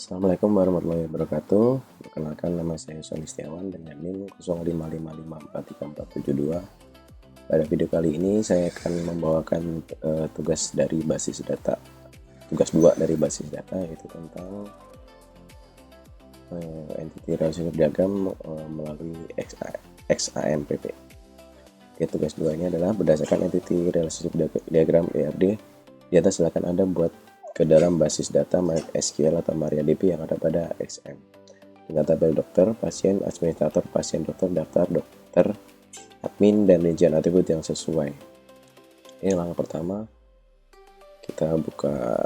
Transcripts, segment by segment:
Assalamualaikum warahmatullahi wabarakatuh. Perkenalkan, nama saya Sony Setiawan dengan NIM 0555543472. Pada video kali ini saya akan membawakan tugas dari basis data, tugas 2 dari basis data, yaitu tentang entity relationship diagram melalui XAMPP. Oke, tugas 2 ini adalah berdasarkan entity relationship diagram ERD. Di atas silakan Anda buat ke dalam basis data MySQL atau MariaDB yang ada pada XM dengan tabel dokter, pasien, administrator, pasien, dokter, daftar dokter, admin, dan rincian atribut yang sesuai. Ini langkah pertama, kita buka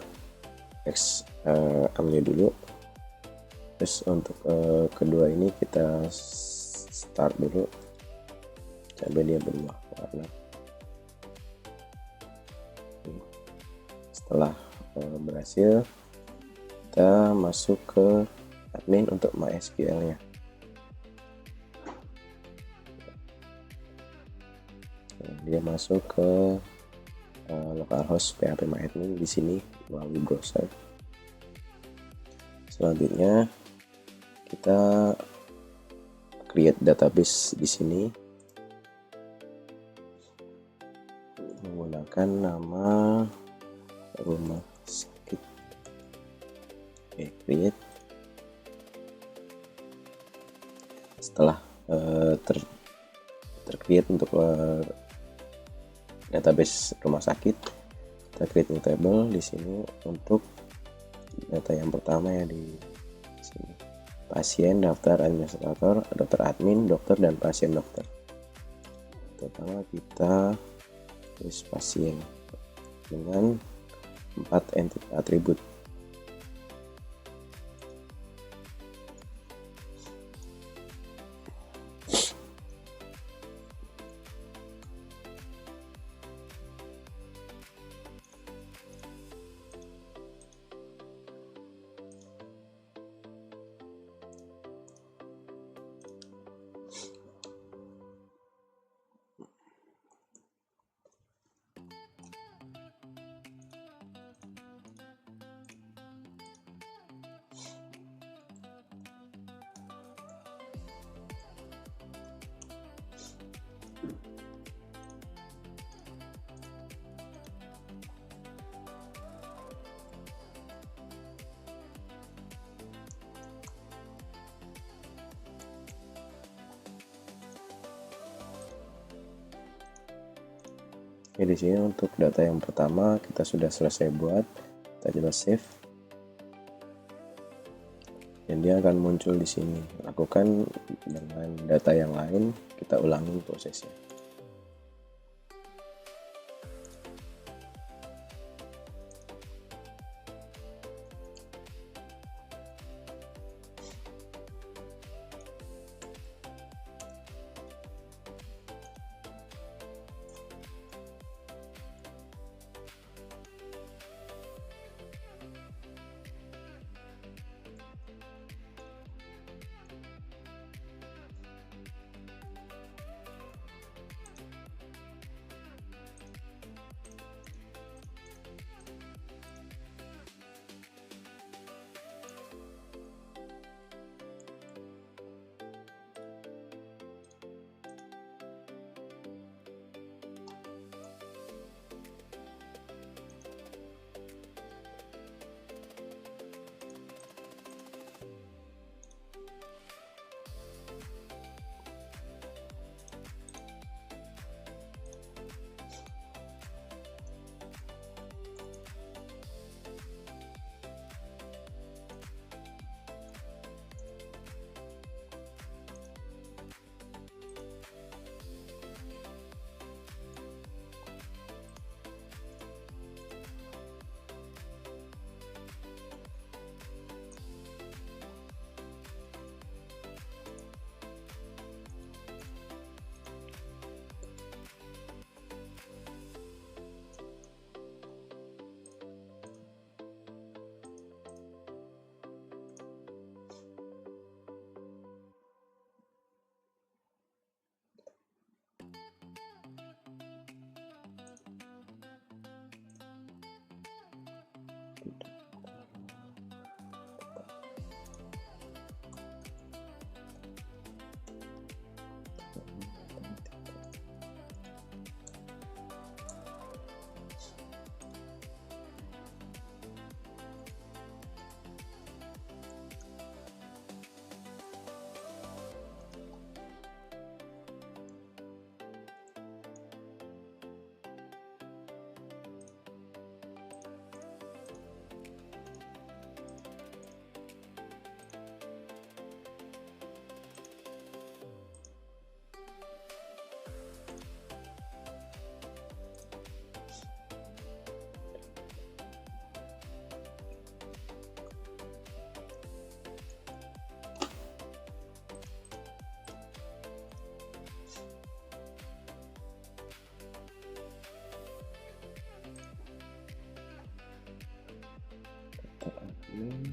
XM-nya dulu. Terus untuk kedua ini kita start dulu sampai dia berubah warna. Setelah berhasil, kita masuk ke admin untuk MySQL nya. Dia masuk ke localhost phpMyAdmin di sini melalui browser. Selanjutnya kita create database di sini menggunakan nama rumah sakit. Oke, create. Setelah tercreate untuk database rumah sakit, kita create new table di sini untuk data yang pertama ya di sini. Pasien, daftar, administrator, dokter admin, dokter, dan pasien dokter. Pertama kita tulis pasien dengan 4 atribut. Oke, di sini untuk data yang pertama kita sudah selesai buat, kita coba save, dan dia akan muncul di sini. Lakukan dengan data yang lain, kita ulangi prosesnya. admin.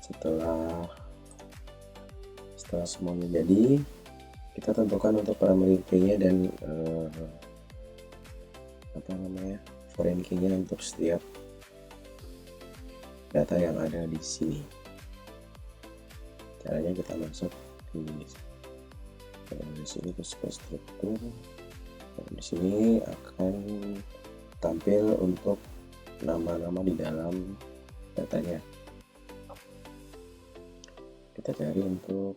Setelah semuanya jadi, kita tentukan untuk primary key-nya dan foreign key-nya untuk setiap data yang ada di sini. Caranya kita masuk di sini ke struktur. Di sini akan tampil untuk nama-nama di dalam datanya. Kita cari untuk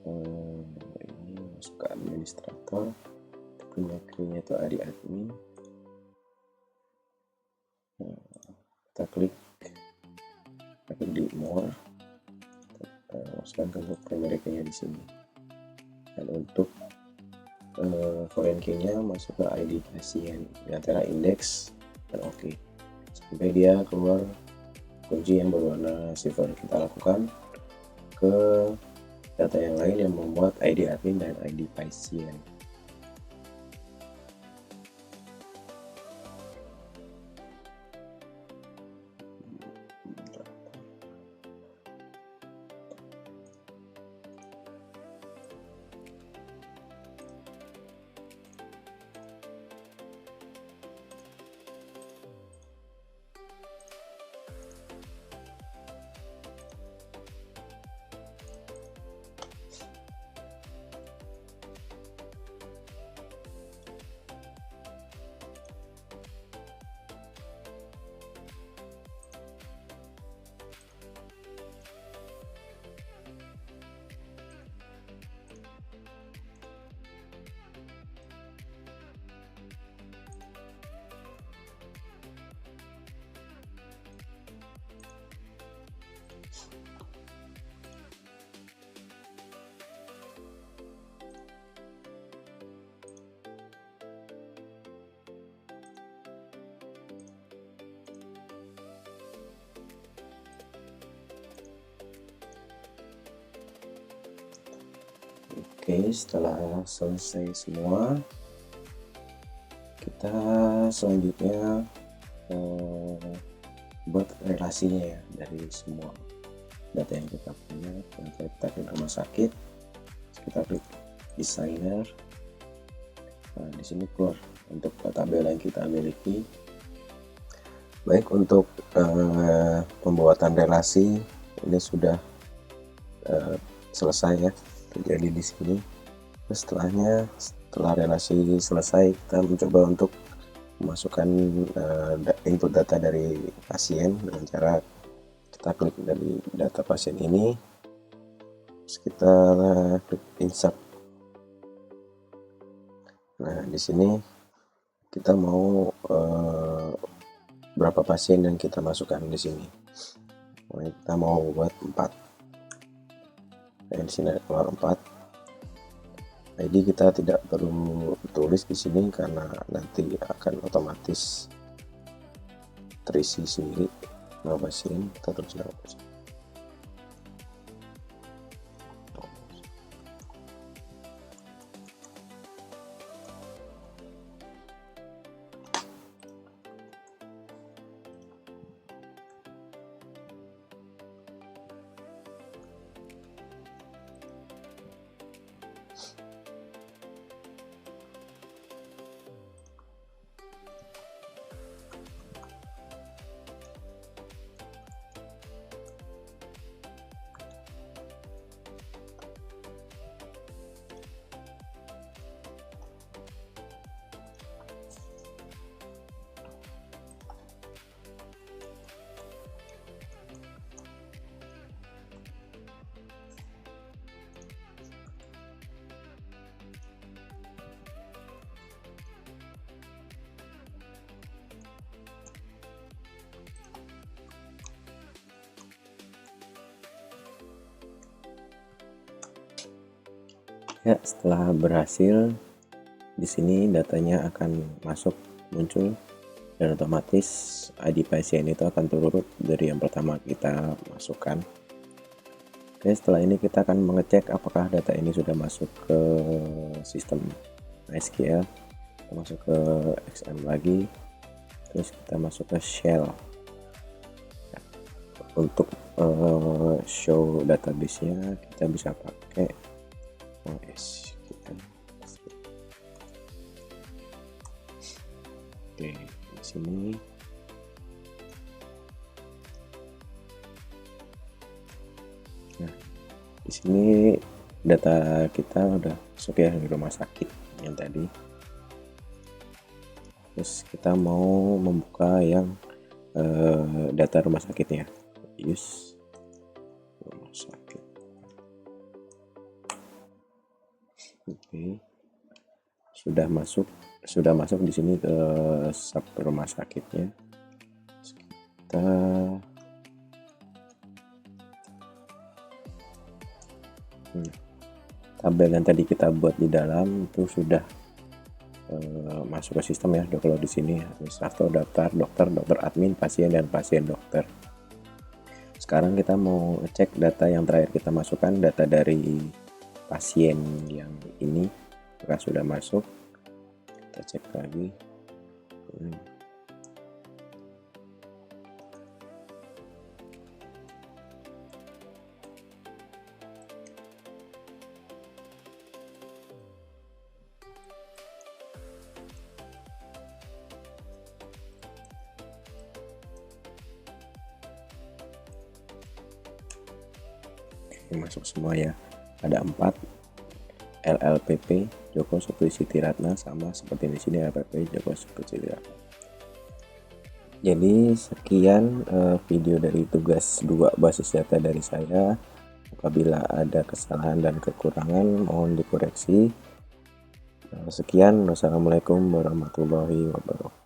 ini, masuk ke administrator, punya key-nya itu admin. Kita klik di more, masukkan ke primary key-nya di sini. Dan untuk foreign key-nya masuk ke ID pasien di antara index dan oke, sampai dia keluar kunci yang berwarna silver. Kita lakukan ke data yang lain yang membuat ID admin dan ID pasien. Oke, setelah selesai semua, kita selanjutnya buat relasinya ya dari semua data yang kita punya. Kita klik rumah sakit, kita klik designer. Nah, di sini keluar untuk tabel yang kita miliki. Baik, untuk pembuatan relasi ini sudah selesai ya, terjadi di sini. Setelah relasi selesai, kita mencoba untuk memasukkan input data dari pasien dengan cara kita klik dari data pasien ini, terus kita klik insert. Nah, di sini kita mau berapa pasien yang kita masukkan di sini. Kita mau buat 4. Nah, di sini keluar 4. ID kita tidak perlu tulis di sini karena nanti akan otomatis terisi sendiri nama pasien. Kita tulis nama pasien. Ya, setelah berhasil, di sini datanya akan muncul dan otomatis ID pasien itu akan turun dari yang pertama kita masukkan. Oke, setelah ini kita akan mengecek apakah data ini sudah masuk ke sistem MySQL. Kita masuk ke XM lagi, terus kita masuk ke shell. Untuk show database-nya kita bisa pakai OS. Oke, di sini nah, di sini data kita udah masuk ya di rumah sakit yang tadi. Terus kita mau membuka yang data rumah sakitnya, use rumah sakit. Oke, sudah masuk di sini ke sub rumah sakitnya. Kita tabel yang tadi kita buat di dalam itu sudah masuk ke sistem ya. Kalau di sini administrator, daftar, dokter admin, pasien, dan pasien dokter. Sekarang kita mau cek data yang terakhir kita masukkan, data dari pasien yang ini apakah sudah masuk. Kita cek lagi. Masuk semua ya, ada 4 LLPP Joko Supriyadi Ratna, sama seperti di sini LLPP Joko Supriyadi Ratna. Jadi sekian video dari tugas 2 basis data dari saya. Apabila ada kesalahan dan kekurangan mohon dikoreksi. Sekian, wassalamualaikum warahmatullahi wabarakatuh.